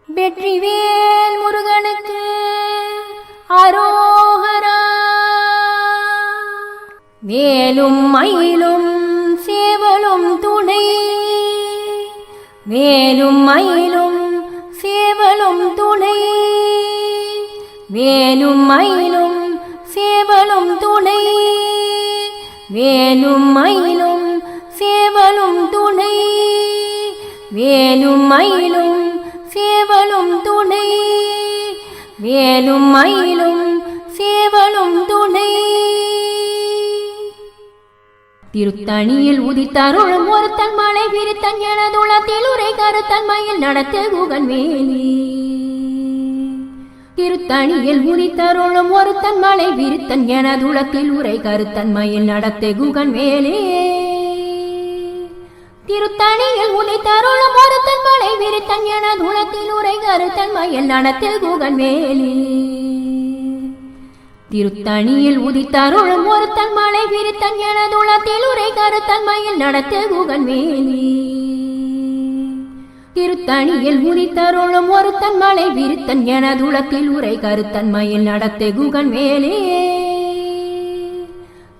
வெற்றிவேல் முருகனுக்கு அரோகரா. வேலும் மயிலும் சேவலும் துணை, வேலும் மயிலும் சேவலும் துணை, வேலும் மயிலும் சேவலும் துணை, வேலும் மயிலும் சேவலும் துணை, வேலும் மயிலும் சேவலும் துணை, வேலும் மயிலும் சேவலும் துணை. திருத்தணியில் உதித்தருளும் ஒருத்தன் மலை விரித்தன் எனதுளத்தில் உரை கருத்தன் மயில் நடத்து குகன் வேலி. திருத்தணியில் உதித்தருளும் ஒருத்தன் மலை விரித்தன் எனதுளத்தில் உரை கருத்தன் மயில் நடத்து குகன் வேலே. திருத்தணியில் உதித்தருளும் ஒருத்தன் மலை விரித்தன் எனதுளத்தில் உரை கருத்தன் மயில் நடத்து குகன் வேலி. திருத்தணியில் உதித்தருளும் ஒருத்தன் மலை விரித்தன் எனதுளத்தில் உரை கருத்தன் மயில் நடத்து குகன் வேலி. திருத்தணியில் உதித்தருளும் ஒருத்தன் மலை விரித்தன் எனதுளத்தில் உரை கருத்தன் மயில் நடத்து குகன் வேலே.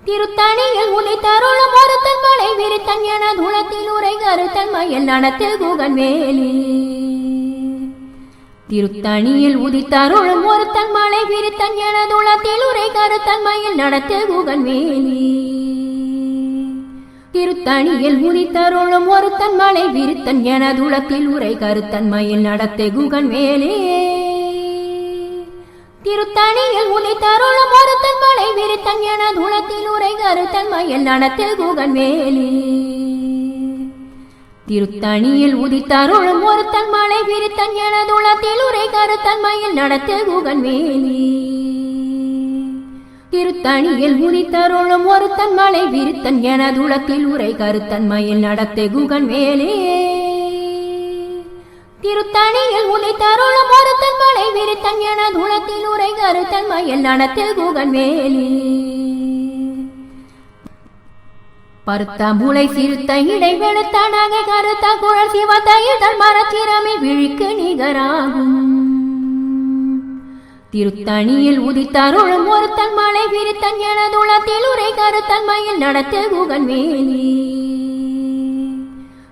திருத்தணியில் உதித்தருளும் ஒருத்தன் மலை விரித்தன் எனதுளத்தில் உரை கருத்தன் மயில் நடத்து குகன் வேலி. திருத்தணியில் உதித்தருளும் ஒருத்தன் மலை விரித்தன் எனதுளத்தில் உரை கருத்தன் மயில் நடத்து குகன் வேலி. திருத்தணியில் உதித்தருளும் ஒருத்தன் மலை விரித்தன் எனதுளத்தில் உரை கருத்தன் மயில் நடத்து குகன் வேலே. திருத்தணியில் உதித்தருளும் ஒருத்தன் மலை விரித்தன் எனதுளத்தில் உரை கருத்தன் மயில் நடத்து குகன் வேலி. திருத்தணியில் உதித்தருளும் ஒருத்தன் மலை விரித்தன் எனதுளத்தில் உரை கருத்தன் மயில் நடத்து குகன் வேலி. திருத்தணியில் உதித்தருளும் ஒருத்தன் மலை விரித்தன் எனதுளத்தில் உரை கருத்தன் மயில் நடத்து குகன் வேலே. திருத்தணியில் உதித்தருளும் ஒருத்தன் மலை விரித்தன் எனதுளத்தில் உரை கருத்தன் மயில் நடத்து குகன் வேலி. பருத்த முளை சிறுத்த இடை வெளுத்த நகை கருத்த குழல் சிவத்த இதழ் மரச்சிரமை விழிக்கு நிகராகும். திருத்தணியில் உதித்தருளும் ஒருத்தன் மலை விரித்தன் எனதுளத்தில் உரை கருத்தன் மயில் நடத்து குகன் வேலி.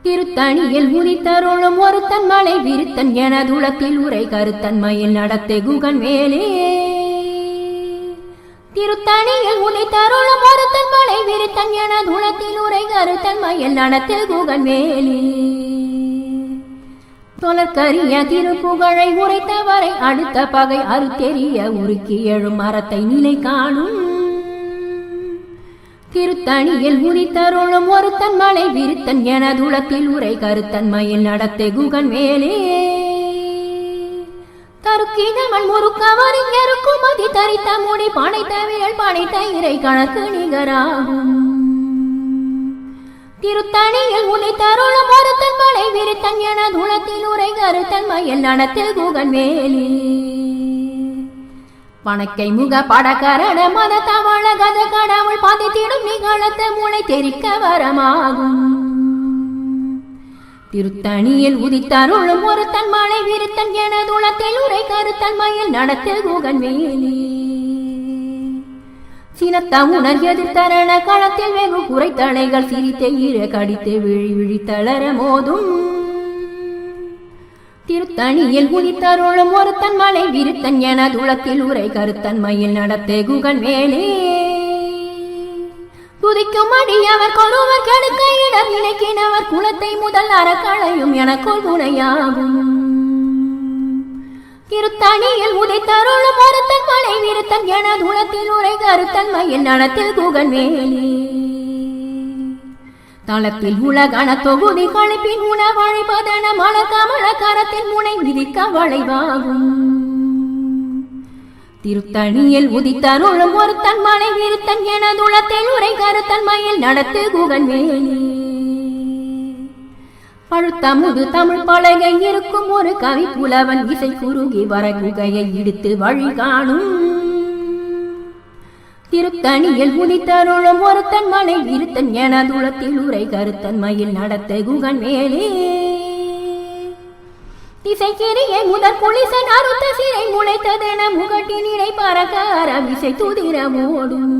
திருத்தணியில் உதித்தருளும் ஒருத்தன் மலை விரித்தன் எனதுளத்தில் உரை கருத்தன் மயில் நடத்து குகன் வேலே. திருத்தணியில் உதித்தருளும் ஒருத்தன் மலை விரித்தன் எனதுளத்தில் உரை கருத்தன் மயில் நடத்து குகன் வேலி. தொலற்கரிய திருப்புகழை உரைத்தவரை அடுத்த பகை அறுத்தெறிய உருக்கி எழும் மரத்தை நிலை காணும். திருத்தணியில் உதித்தருளும் ஒருத்தன் மலை விரித்தன் எனதுளத்தில் உரை கருத்தன் மயில் நடத்து குகன் வேலே. தருக்கினவன் முறுக்கவரின் எருக்கும் அதி தரித்த முடி பனைத்த விரல் பனைத்த இறை கணக்கு நிகராகும். திருத்தணியில் உதித்தருளும் ஒருத்தன் மலை விரித்தன் எனதுளத்தில் உரை கருத்தன் மயில் நடத்து குகன் வேலி. பணக்கை முக படக்கரண மத தவள கத கடவுள் பதித்திடும் நிகழத்த முனை தெரிக்க வரமாகும். திருத்தணியில் உதித்தருளும் ஒருத்தன் மலை விரித்தன் எனதுளத்தில் உரை கருத்தன் மயில் நடத்து குகன் வேலி. சினத்த உணர் எதிர்த்தரண களத்தில் வெகு குறைத்தலைகள் சிரித்த ஈர கடித்து விழி விழி தளர மோதும். திருத்தணியில் உதித்தருளும் ஒருத்தன் மலை விரித்தன் எனதுளத்தில் உரை கருத்தன் மயில் நடத்து குகன் வேலே. துதிக்கும் அடியவர் கொருவர் கெடுக்க இடர் நினைக்கினவர் குலத்தை முதல் அறக்களையும் எனக்குள் துணையாகும். திருத்தணியில் உதித்தருளும் ஒருத்தன் மலை விரித்தன் எனதுளத்தில் உரை கருத்தன் மயில் நடத்து குகன் வேலி. தளத்தில் உலகண தொகுதி கழிப்பின் உணவழிப்பதன மலர் கமல கரத்தில் முனை விதிக்க வளைவாகும். திருத்தணியில் உதித்தருளும் ஒருத்தன் மலை விரித்தன் எனதுளத்தில் உரை கருத்தன் மயில் நடத்து குகன் வேலி. பழுத்தமுது தமிழ் பலகை இருக்கும் ஒரு கவி புலவன் இசை குறுகி வர குகையை இடித்து வழி காணும். திருத்தணியில் உதித்தருளும் ஒருத்தன் மலை விரித்தன் எனதுளத்தில் உரை கருத்தன் மயில் நடத்த குகன் வேலே. திசைக்கிரியை முதற் குளிசன் அறுத்த சிறை முளைத்ததென முகட்டினிடை பறக்கார விசை துதிரமோடும்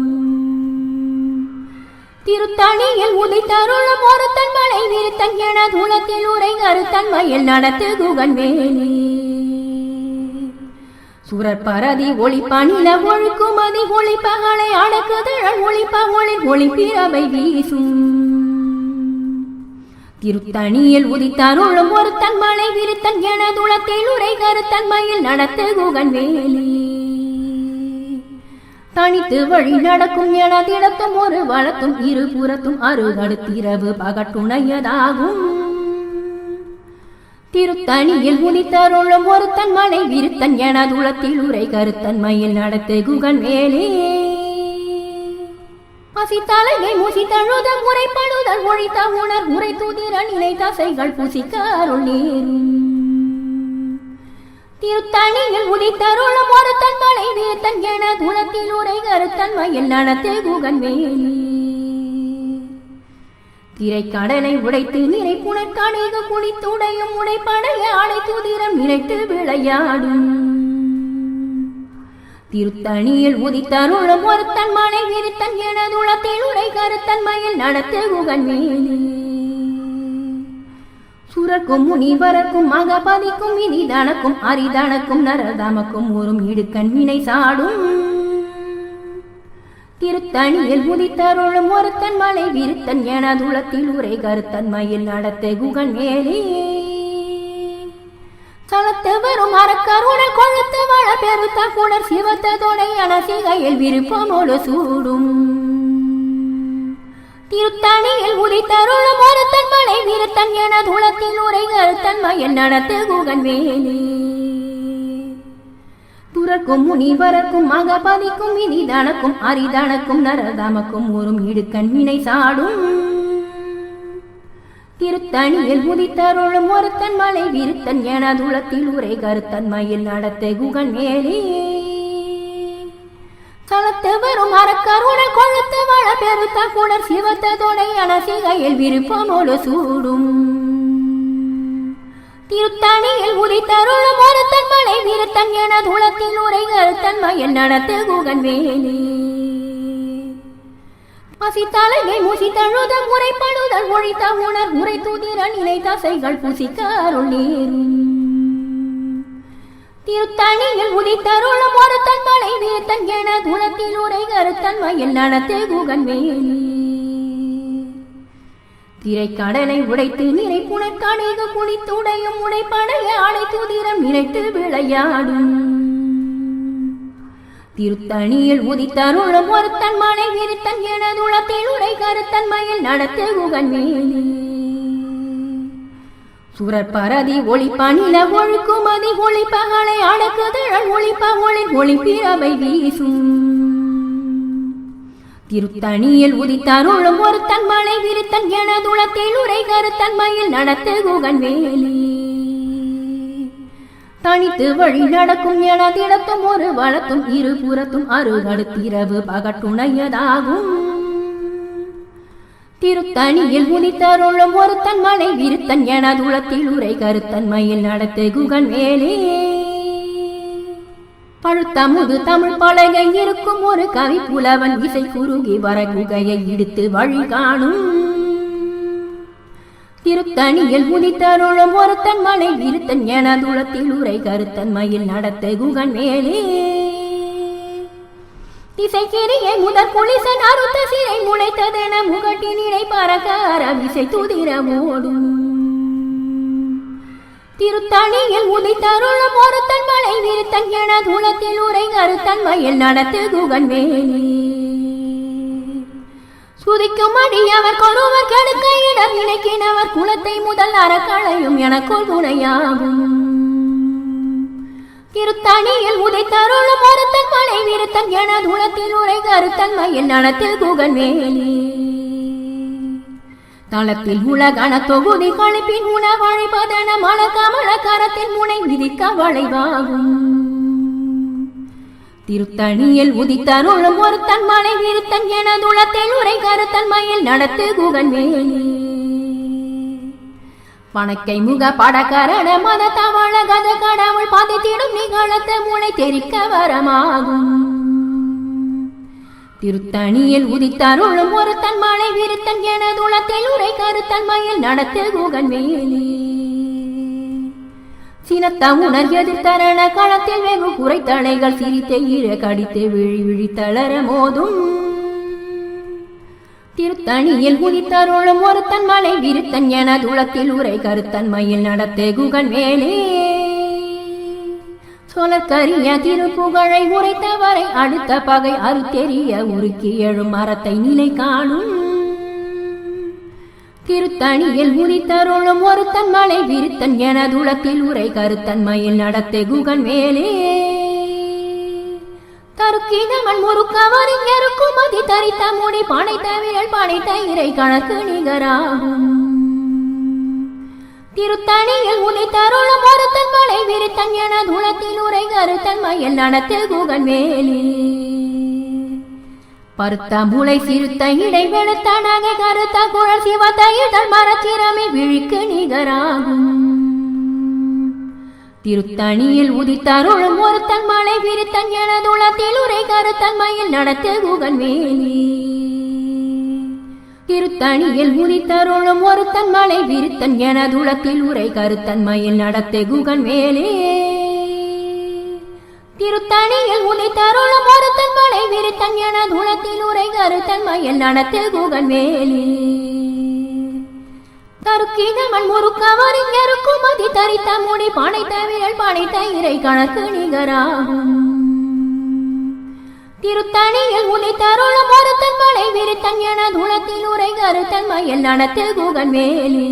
திருத்தணியில் உதித்தருளும் ஒருத்தன் மலை விருத்தன் என துளத்தில் உரை கருத்தன் மயில் நடத்து குகன் வேலி சுரர் பரதி ஒளிப்பணில ஒழுக்குமதி ஒளிப்பகலை அடக்குதழல் ஒளிப்ப ஒளி ஒளிப்பிரவை வீசும் திருத்தணியில் உதித்தருளும் ஒருத்தன் மலை விருத்தன் என துளத்தில் உரை கருத்தன் மயில் நடத்து குகன் வேலி தனித்து வழி நடக்கும் என திடத்தும் ஒரு வளத்தும் இருபுறத்தும் அருகடுத்திரவு பகட்டுணையதாகும் திருத்தணியில் உதித்தருளும் ஒருத்தன் மலை விருத்தன் என துளத்தில் உரை கருத்தன் மயில் நடத்து குகன் வேலே பசித்தலையை முசித்தழுத முறைப்படுதல் ஒழித்த உணர் முறை துதிர நிலை தசைகள் புசிக்க அருள் நேரும் திருத்தணியில் உதித்தருளும் ஒருத்தன் மலை விருத்தன் என துளத்தில் உரை கருத்தன் மயில் நடத்து குகன் வேலி திரைக்கடலை உடைத்து நிறை புனற்காணிக குளித்துடையும் உடைப்படைய அடை துதிரம் நினைத்து விளையாடும் திருத்தணியில் உதித்தருளும் ஒருத்தன் மலை விருத்தன் என துளத்தில் உரை கருத்தன் மயில் நடத்து குகன் வேலி சுரக்கும் முனிவரக்கும் மகபதிக்கும் இனிதனக்கும் அரிதனக்கும் நரதமக்கும் ஒரும் இடுக்கண் வினை சாடும் திருத்தணியில் உதித்தருளும் ஒருத்தன் மலை விருத்தன் என துளத்தில் உரை கருத்தன் மயில் நடத்து குகன் வேலி சலத்து வரும் அறக்கருணை கொழுத்து வள பெருத்த குடர் சிவத்த தொடை என சிகையில் விருப்பமோடு சூடும் திருத்தணியில் உதித்தருளும் ஒருத்தன் மலை விருத்தன் என துளத்தில் உரை கருத்தன் மயில் நடத்து குகன் வேலி துறக்கும் முனிவரக்கும் மகபதிக்கும் இனிதனக்கும் அரிதனக்கும் நரதமக்கும் ஒரும் இடுக்கண் வினை சாடும் திருத்தணியில் உதித்தருளும் ஒருத்தன் மலை விருத்தன் என துளத்தில் உரை கருத்தன் மயில் நடத்து குகன் வேலி சலத்து வரும் அறக்கருணை கொழுத்து வள பெருத்த குடர் சிவத்த தொடை என சிகையில் விருப்பமோடு சூடும் திருத்தணியில் உதித்தருளும் ஒருத்தன் மலை விருத்தன் என துளத்தில் உரை கருத்தன் மயில் நடத்து குகன் வேலி பசித்தலையை முசித்தழுத முறைப்படுதல் ஒழித்த உணர் முறை துதிர நிலை தசைகள் புசிக்க அருள் நேரும் திருத்தணியில் உதித்தருளும் ஒருத்தன் மலை விருத்தன் என துளத்தில் உரை கருத்தன் மயில் நடத்து குகன் வேலி திரைக்கடலை உடைத்து நிறை புனற்காணிக குளித்துடையும் உடைப்படைய அடை துதிரம் நினைத்து விளையாடும் திருத்தணியில் உதித்தருளும் ஒருத்தன் மலை விருத்தன் என துளத்தில் உரை கருத்தன் மயில் நடத்து குகன் வேலி சுரர் பரதி ஒளிப்பணில ஒழுக்குமதி ஒளிப்பகலை அடக்குதழல் ஒளிப்ப ஒளி ஒளிப்பிரவை வீசும் திருத்தணியில் உதித்தருளும் ஒருத்தன் மலை விருத்தன் என துளத்தில் உரை கருத்தன் மயில் நடத்து குகன் வேலி தனித்து வழி நடக்கும் என திடத்தும் ஒரு வளத்தும் இருபுறத்தும் அருகடுத்திரவு பகட்டுணையதாகும் திருத்தணியில் உதித்தருளும் ஒருத்தன் மலை விருத்தன் என துளத்தில் உரை கருத்தன் மயில் நடத்து குகன் வேலி பழுத்தமுது தமிழ் பலகை இருக்கும் ஒரு கவி புலவன் இசை குறுகி வர குகையை இடித்து வழி காணும் திருத்தணியில் உதித்தருளும் ஒருத்தன் மலை விருத்தன் என துளத்தில் உரை கருத்தன் மயில் நடத்து குகன் வேலி திசைக்கிரியை முதற் குளிசன் அறுத்த சிறை முளைத்ததென முகட்டினிடை பறக்கார விசை துதிரமோடும் திருத்தணியில் உதித்தருளும் ஒருத்தன் மலை விருத்தன் என துளத்தில் உரை கருத்தன் மயில் நடத்து குகன் வேலி சுதிக்கும் அடியவர் கொருவர் கெடுக்க இடம் இணைக்கினவர் குலத்தை முதல் அறக்களையும் எனக்குள் துணையாகும் திருத்தணியில் உதித்தருளும் ஒருத்தன் மலை விருத்தன் என துளத்தில் உரை கருத்தன் மயில் நடத்து குகன் வேலி தளத்தில் உலகன தொகுதி கழிப்பின் உணவழிப்பதன மல கமல கரத்தின் முனை விதிக்க வளைவாகும் திருத்தணியில் உதித்தருளும் ஒருத்தன் மலை விருத்தன் என துளத்தில் உரை கருத்தன் மயில் நடத்து குகன் வேலி பணக்கை முக படக்கரண மத தவள கத கடவுள் பாதித்திடும் நிகழத்த மூளை தெரிக்க வரமாகும். திருத்தணியில் உதித்தருளும் ஒரு தன் மலை விருத்தன் என துளத்தில் உரை கருத்தன்மையில் நடத்து குகன் வேலி. சினத்த உணர் எதிர்த்தரண களத்தில் வெகு குறைத்தலைகள் சிரித்த ஈர கடித்து விழி விழி தளர மோதும். திருத்தணியில் உதித்தருளும் ஒரு தன் மலை விருத்தன் என துளத்தில் உரை கருத்தன்மையில் நடத்து குகன் வேலி. சொலற்கரிய திருப்புகழை உரைத்தவரை அடுத்த பகை அறுத்தெறிய உருக்கி எழும் மரத்தை நிலை காணும். திருத்தணியில் உதித்தருளும் ஒரு தன் மலை விருத்தன் என துளத்தில் உரை கருத்தன்மையில் நடத்து குகன் வேலே. தருக்கிதமன் முறுக்கவரின் எருக்கும் அதி தரித்த முடி பனைத்த விரல் பனைத்த இறை கணக்கு நிகராகும். திருத்தணியில் உதித்தருளும் ஒரு தன் மலை விருத்தன் என துளத்தில் உரை கருத்தன்மையில் நடத்து குகன் வேலி. பருத்தாம்புளை சிறுத்த இடை வெளுத்த நகை கருத்த குழல் சிவத்த இதழ் மரச்சிரமி விழிக்கு நிகராகும். திருத்தணியில் உதித்தருளும் ஒரு தன் மலை விருத்தன் என துளத்தில் உரை கருத்தன்மையில் நடத்து குகன் வேலி. திருத்தணியில் உதித்தருளும் ஒரு தன் மலை விருத்தன் என துளத்தில் உரை கருத்தன்மையில் நடத்து குகன் வேலே. திருத்தணியில் உதித்தருளும் ஒரு தன் மலை விருத்தன் என துளத்தில் உரை கருத்தன்மையில் நடத்து குகன் வேலி. தருக்கிதமன் முறுக்கவரின் எருக்கும் அதி தரித்த முடி பனைத்த விரல் பனைத்த இறை கணக்கு நிகராகும். திருத்தணியில் உதித்தருளும் ஒரு தன் மலை விருத்தன் என துளத்தில் உரை கருத்தன்மையில் நடத்து குகன் வேலி.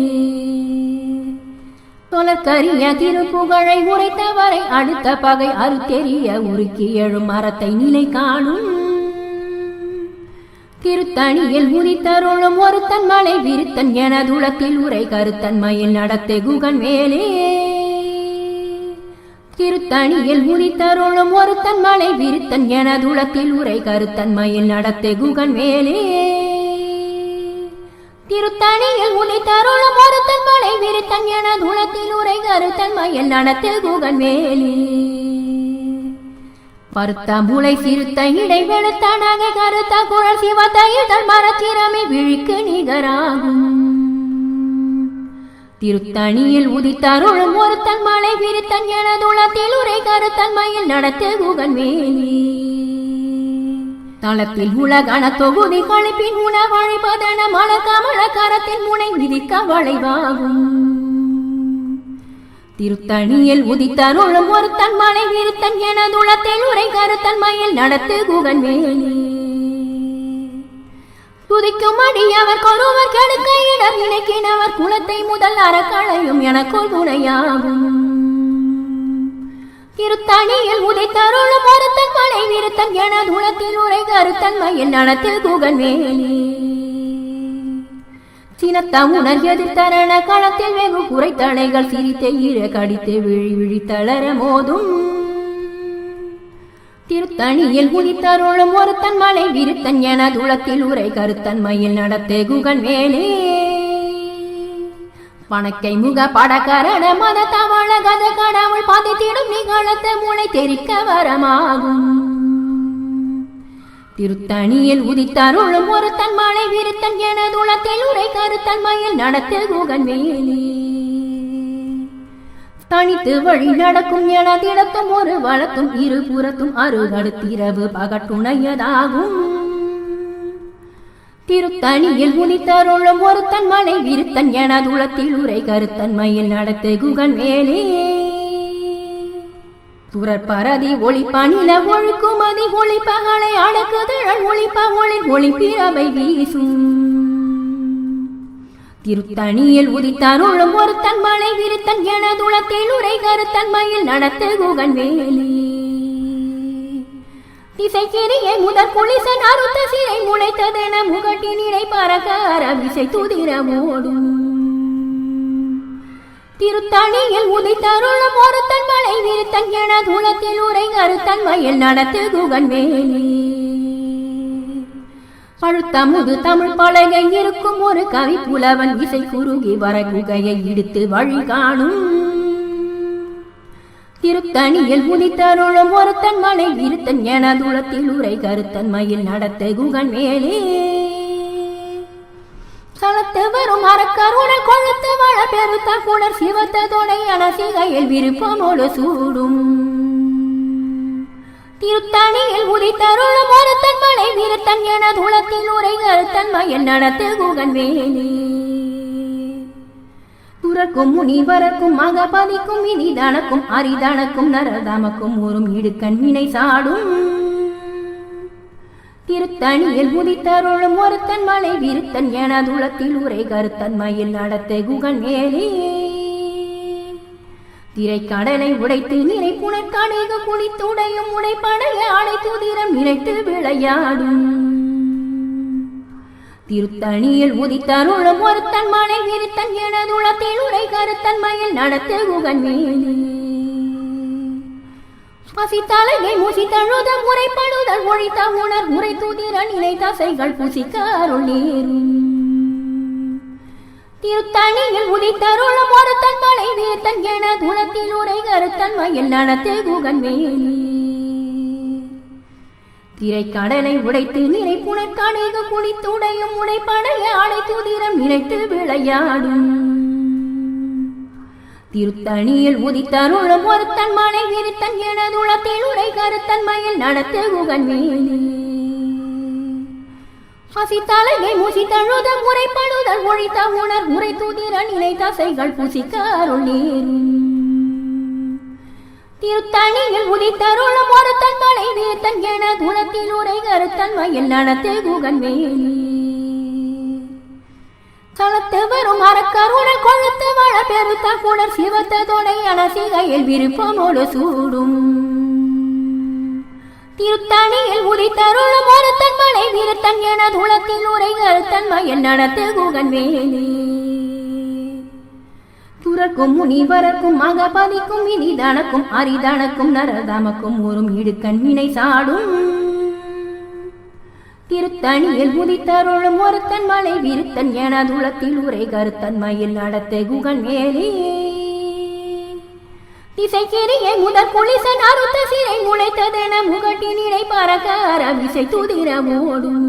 சொலற்கரிய திருப்புகழை உரைத்தவரை அடுத்த பகை அறுத்தெறிய உருக்கி எழும் மரத்தை நிலை காணும். திருத்தணியில் உதித்தருளும் ஒரு தன் மலை விருத்தன் என துளத்தில் உரை கருத்தன்மையில் நடத்து குகன் வேலே. திருத்தணியில் உதித்தருளும் ஒரு தன் மலை விருத்தன் என துளத்தில் உரை கருத்தன்மையில் நடத்து குகன் வேலே. திருத்தணியில் உதித்தருளும் ஒரு தன் மலை விருத்தன் என துளத்தில் உரை கருத்தன்மையில் நடத்து குகன் வேலி. பருத்தாம்புளை சிறுத்த இடை வெளுத்த நகை கருத்த குழல் சிவத்த இதழ் மரச்சிரமி விழிக்கு நிகராகும். திருத்தணியில் உதித்தருளும் ஒரு தன் மலை விருத்தன் என துளத்தில் உரை கருத்தன்மையில் நடத்து குகன் வேலி. தளத்தில் உலகண தொகுதி கழிப்பின் உணவழிப்பதன மலர் கமல கரத்தின் முனை விதிக்க வளைவாகும். திருத்தணியில் உதித்தருளும் ஒரு தன் மலை விருத்தன் என துளத்தில் உரை கருத்தன்மையில் நடத்து குகன் வேலி. துதிக்கும் அடியவர் கொருவர் கெடுக்க இடர் நினைக்கினவர் குலத்தை முதல் அறக்களையும் எனக்குள் துணையாகும். திருத்தணியில் உதித்தருளும் ஒரு தன் மலை விருத்தன் என துளத்தில் உரை கருத்தன்மையில் நடத்து குகன் வேலி. சினத்த உணர் எதிர்த்தரண களத்தில் வெகு குறைத்தலைகள் சிரித்த ஈர கடித்து விழி விழி தளர மோதும். திருத்தணியில் உதித்தருளும் ஒரு தன் மலை விருத்தன் என துளத்தில் உரை கருத்தன்மையில் நடத்து குகன் வேலே. பணக்கை முக படக்கரண மத தவள கத கடவுள் பாதித்திடும் நிகழத்த மூளை தெரிக்க வரமாகும். திருத்தணியில் உதித்தருளும் ஒரு தன் மலை விருத்தன் என துளத்தில் உரை கருத்தன்மையில் நடத்து குகன் வேலி. தனித்து வழி நடக்கும் என திடத்தும் ஒரு வழக்கும் இருபுறத்தும் அருகடுத்திரவு பகட்டுணையதாகும். திருத்தணியில் உதித்தருளும் ஒரு தன் மலை விருத்தன் என துளத்தில் உரை கருத்தன்மையில் நடத்து குகன் வேலே. துறப்பரதி ஒளிப்ப நில ஒழுக்குமதி ஒளிப்பகளை அடக்குதழல் ஒளிப்ப ஒளி ஒளிப்பிரவை வீசும். திருத்தணியில் உதித்தருளும் ஒரு தன் மலை விருத்தன் என துளத்தில் உரை கருத்தன்மையில் நடத்து குகன் வேலி. திசைக்கிரியை முதற் குளிசன் அறுத்த சிறை முளைத்ததென முகட்டின் இடை பறக்க அரவிசை துதிரமோடும். திருத்தணியில் உதித்தருளும் ஒரு தன் மலை விருத்தன் என துளத்தில் உரை கருத்தன்மையில் நடத்து குகன் வேலி. பழுத்தமுது தமிழ் பலகை இருக்கும் ஒரு கவி புலவன் இசை குறுகி வர குகையை இடித்து வழி காணும். திருத்தணியில் உதித்தருளும் ஒருத்தன் மலை இருத்தன் என துளத்தில் உரை கருத்தன் மயில் நடத்த குகன் மேலே சலத்து வரும் அறக்கருணல் கொழுத்து வள பெருத்த குணர் சிவத்த தொடை என சிகையில் விருப்பமோடு சூடும். திருத்தணியில் உதித்தருளும் ஒருத்தன் மலை விருத்தன் என துளத்தில் உரை கருத்தன் மயில் நடத்த குகன் மேலே துறக்கும் முனிவரக்கும் மகபதிக்கும் இனிதனக்கும் அரிதனக்கும் நரதமக்கும் ஊரும் இடுக்கண் வினை சாடும். திருத்தணியில் உதித்தருளும் ஒருத்தன் மலை விருத்தன் என துளத்தில் உரை கருத்தன் மயில் நடத்த குகன் மேலே திரைக்கடலை உடைத்து நிறை புனற்காணிக குளித்துடையும் உடைப்படைய அனைத்து திறம் நினைத்து விளையாடும். திருத்தணியில் உதித்தருளும் ஒருத்தன் மலை விருத்தன் என துளத்தில் உரை கருத்தன் மயில் நடத்த குகன் மேலே பசித்தலையை முசித்தழுத முறைப்படுதல் ஒழித்த உணர் உரை தூதிர நிலை தசைகள் புசிக்க அருள் நேரும். திருத்தணியில் உதித்தருளும் ஒருத்தன் மலை விருத்தன் என துளத்தில் உரை கருத்தன் மயில் நடத்த குகன் மேலே திரைக்கடலை உடைத்து நிறை புனற்காணிக குளித்துடையும் உடைப்படைய அனைத்து திறம் நினைத்து விளையாடும். திருத்தணியில் உதித்தருளும் ஒருத்தன் மலை விருத்தன் என துளத்தில் உரை கருத்தன் மயில் நடத்த குகன் மேலே பசித்தலையை முசித்தழுத முறைப்படுதல் ஒழித்த உணர் உரை தூதிர நிலை தசைகள் புசிக்க அருள் நேரும். திருத்தணியில் உதித்தருளும் ஒருத்தன் மலை விருத்தன் என துளத்தில் உரை கருத்தன் மயில் நடத்த குகன் மேலே சலத்து வரும் அறக்கருணல் கொழுத்து வள பெருத்த குணர் சிவத்த தொடை என சிகையில் விருப்பமோடு சூடும். திருத்தணியில் உதித்தருளும் ஒருத்தன் மலை விருத்தன் என துளத்தில் உரை கருத்தன் மயில் நடத்த குகன் மேலே துறக்கும் முனிவரக்கும் மகபதிக்கும் இனிதனக்கும் அரிதனக்கும் நரதமக்கும் ஊரும் இடுக்கண் வினை சாடும். திருத்தணியில் உதித்தருளும் ஒருத்தன் மலை விருத்தன் என துளத்தில் உரை கருத்தன் மயில் நடத்த குகன் மேலே திசைக்கிரியை முதற் குளிசன் அறுத்த சிறை முளைத்ததென முகட்டின் இடை பறக்க அரவிசை துதிர ஓடும்.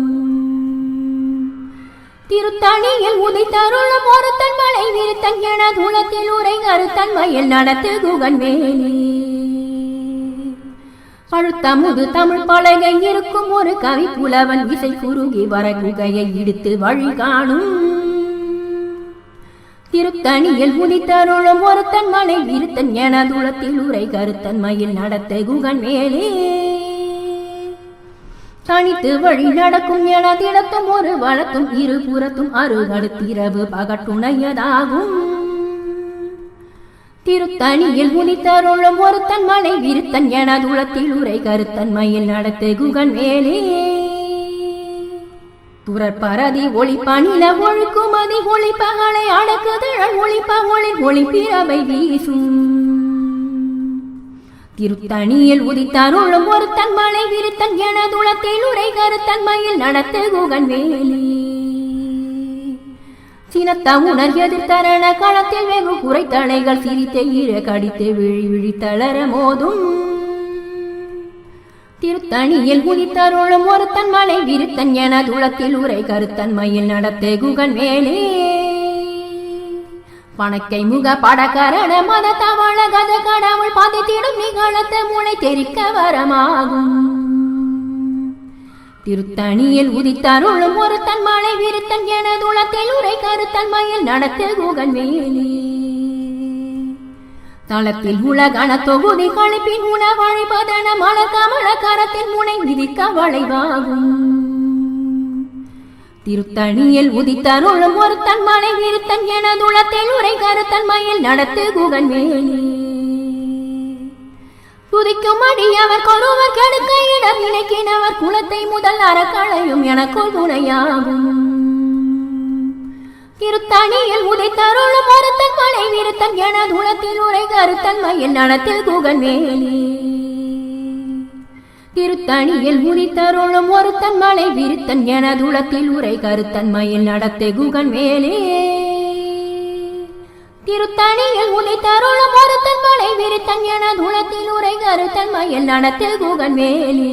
திருத்தணியில் உதித்தருளும் ஒருத்தன் மலை விருத்தன் என துளத்தில் உரை கருத்தன் மயில் நடத்த குகன் மேலே பழுத்தமுது தமிழ் பலகை இருக்கும் ஒரு கவி புலவன் இசை குறுகி வர குகையை இடித்து வழி காணும். திருத்தணியில் உதித்தருளும் ஒருத்தன் மலை விருத்தன் என துளத்தில் உரை கருத்தன் மயில் நடத்த குகன் மேலே தனித்து வழி நடக்கும் என திடத்தும் ஒரு வழக்கும் இருபுறத்தும் அருகடுத்திரவு பகட்டுணையதாகும். திருத்தணியில் உதித்தருளும் ஒருத்தன் மலை விருத்தன் என துளத்தில் உரை கருத்தன் மயில் நடத்த குகன் மேலே துறப்பரதி ஒளிப்ப நில ஒழுக்குமதி ஒளிப்பகளை அடக்குதழல் ஒளிப்ப ஒளி ஒளிப்பிரவை வீசும். திருத்தணியில் உதித்தருளும் ஒருத்தன் மலை விருத்தன் என துளத்தில் உரை கருத்தன் மயில் நடத்த குகன் மேலே சினத்த உணர் எதிர்த்தரண களத்தில் வெகு குறைத்தலைகள் சிரித்த ஈர கடித்து விழி விழி தளர மோதும். திருத்தணியில் உதித்தருளும் ஒருத்தன் மலை விருத்தன் என துளத்தில் உரை கருத்தன் மயில் நடத்த குகன் மேலே பணக்கை முக படக்கரண மத தவள கத கடவுள் பதித்திடும் நிகழத்த முளை தெரிக்க வரமாகும். திருத்தணியில் உதித்தருளும் ஒருத்தன் மலை விருத்தன் என துளத்தில் உரை கருத்தன் மயில் நடத்த குகன் மேலே தளத்தில் உலகண தொகுதி கழிப்பின் உணவழிப்பதன மல கமல கரத்தின் முனை விதிக்க வளைவாகும். திருத்தணியில் உதித்தருளும் ஒருத்தன் மலை விருத்தன் என துளத்தில் உரை கருத்தன் மயில் நடத்த குகன் மேலே துதிக்கும் அடியவர் கொருவர் கெடுக்க இடம் இணைக்கினவர் குலத்தை முதல் அறக்களையும் எனக்குள் துணையாகும். திருத்தணியில் உதித்தருளும் ஒருத்தன் மலை விருத்தன் என துளத்தில் உரை கருத்தன் மயில் நடத்த குகன் மேலே திருத்தணியில் உதித்தருளும் ஒருத்தன் மலை விருத்தன் எனதுளத்தில் உரை கருத்தன் மயில் நடத்தை குகன் மேலே. திருத்தணியில் உதித்தருளும் ஒருத்தன் மலை விருத்தன் எனதுளத்தில் உரை கருத்தன் மயில் நடத்தை குகன் மேலே.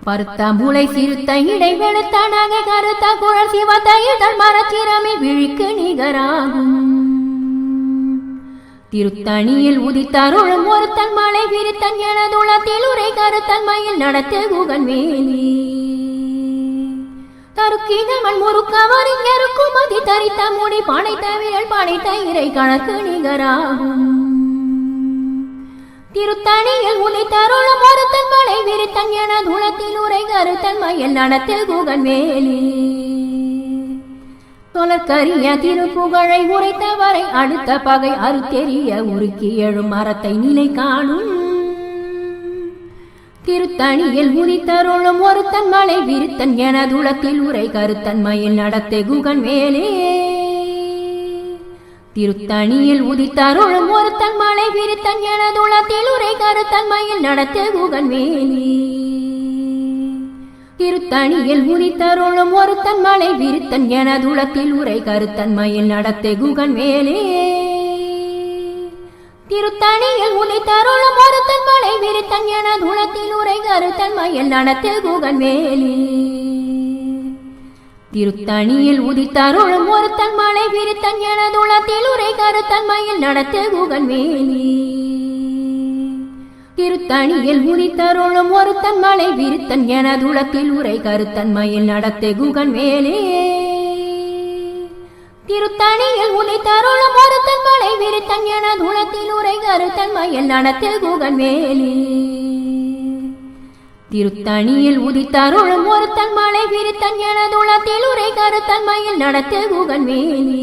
பருத்தாம்புளை சிறுத்த இடை வெளுத்தானாக கருத்த குழல் சிவத்தையுதல் மரச்சிரமி விழிக்கு நிகராகும். திருத்தணியில் உதித்தருளும் ஒருத்தன் மலை விருத்தன் எனதுளத்தில் உரை கருத்தன் மயில் நடத்து குகன் மேலே. தருக்கிதமன் முறுக்கவரின் எருக்கும் மதி தரித்த முடி படைத்த விரல் படைத்த இறை கணக்கு நிகராகும். திருத்தணியில் உதித்தருளும் ஒருத்தன் மலை விருத்தன் எனதுளத்தில் உரை கருத்தன் மயில் நடத்து குகன் மேலே. தொலற்கரிய திருப்புகழை உரைத்தவரை அடுத்த பகை அறுத்தெறிய உருக்கி எழும் மரத்தை நிலை காணும். திருத்தணியில் உதித்தருளும் ஒருத்தன் மலை விருத்தன் எனதுளத்தில் உரை கருத்தன் மயில் நடத்தை குகன் மேலே. திருத்தணியில் உதித்தருளும் ஒருத்தன் மலை விருத்தன் எனதுளத்தில் உரை கருத்தன் மயில் நடத்தை குகன் மேலே. திருத்தணியில் உதித்தருளும் ஒருத்தன் மலை விருத்தன் எனதுளத்தில் உரை கருத்தன் மயில் நடத்தை குகன் மேலே. திருத்தணியில் உதித்தருளும் ஒருத்தன் மலை விருத்தன் எனதுளத்தில் உரை கருத்தன் மயில் நடத்தை குகன் மேலே. திருத்தணியில் உதித்தருளும் ஒருத்தன் மலை விருத்தன் எனதுளத்தில் உரை கருத்தன் மயில் நடத்தை குகன் மேலே. திருத்தணியில் உதித்தருளும் ஒருத்தன் மலை விருத்தன் எனதுளத்தில் உரை கருத்தன் மயில் நடத்தை குகன் மேலே. திருத்தணியில் உதித்தருளும் ஒருத்தன் மலை விருத்தன் எனதுளத்தில் உரை கருத்தன் மயில் நடத்தை குகன் மேலே. திருத்தணியில் உதித்தருளும் ஒருத்தன் மலை விருத்தன் எனதுளத்தில் உரை கருத்தன் மயில் நடத்தை குகன் மேலே.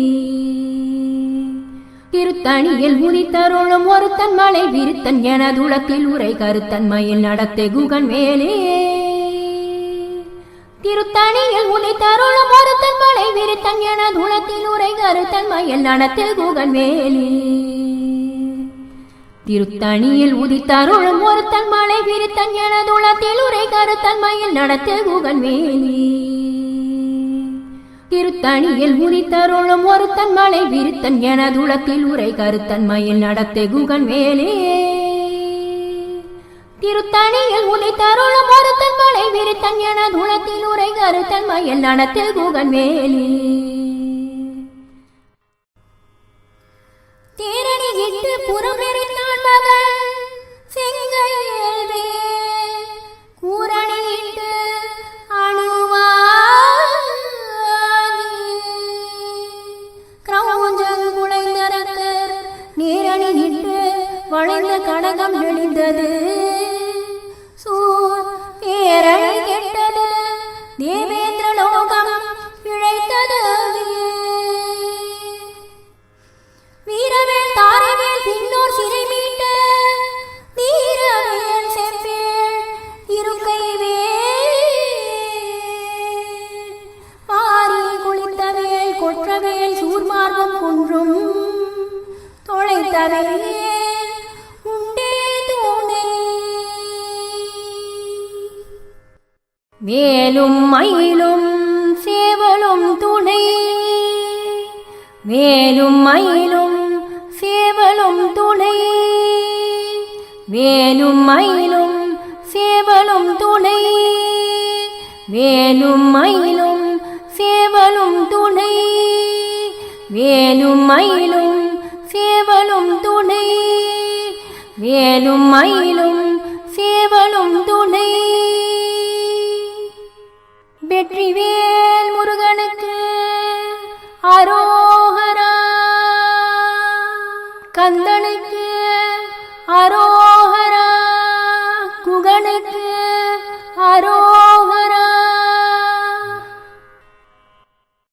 திருத்தணியில் உதித்தருளும் ஒருத்தன் மலை விருத்தன் எனதுளத்தில் உரை கருத்தன் மயில் நடத்தை குகன் மேலே. திருத்தணியில் உதித்தருளும் ஒருத்தன் மலை விருத்தன் எனதுளத்தில் உரை கருத்தன் மயில் நடத்தை குகன் மேலே. திருத்தணியில் உதித்தருளும் ஒருத்தன் மலை விருத்தன் எனதுளத்தில் உரை கருத்தன் மயில் நடத்தை குகன் மேலே. திருத்தணியில் உதித்தருளும் ஒருத்தன் மலை விருத்தன் எனதுளத்தில் உரை கருத்தன் மயில் நடத்தை குகன் மேலே. திருத்தணியில் உதித்தருளும் ஒருத்தன் மலை விருத்தன் எனதுளத்தில் உரை கருத்தன் மயில் நடத்தை குகன் மேலே. தேரணி இட்டு புறமெறிந்தான் மகன் செங்கையல்வே கூரணியிட்டு அணுவா நேரணி நின்று வளைந்த கடகம் எழுந்தது. சூர் பேரணி கெட்டது தேவேந்திர லோகம் இழைத்தது. வீரவேல் தாரவேல் பின்னோர் சிறை மீட்ட வீரவேல் செப்பேள் இருக்கைவேல் பாரி குளித்தவேல் கொற்றவேல் சூர்மார்பம் குன்றும் தொலைத்தவேல் உண்டே தூணை. வேலும் மயிலும் சேவலும் துணை. வேலும் மயிலும் சேவலும் துணை. வேலும் மயிலும் சேவலும் துணை. வேலும் மயிலும் சேவலும் துணை. வேலும் மயிலும் சேவலும் துணை. வேலும் மயிலும் சேவலும் துணை. வெற்றிவேல் முருகனுக்கு அரோகரா. கந்தனுக்கு அரோகரா. குகனுக்கு அரோகரா.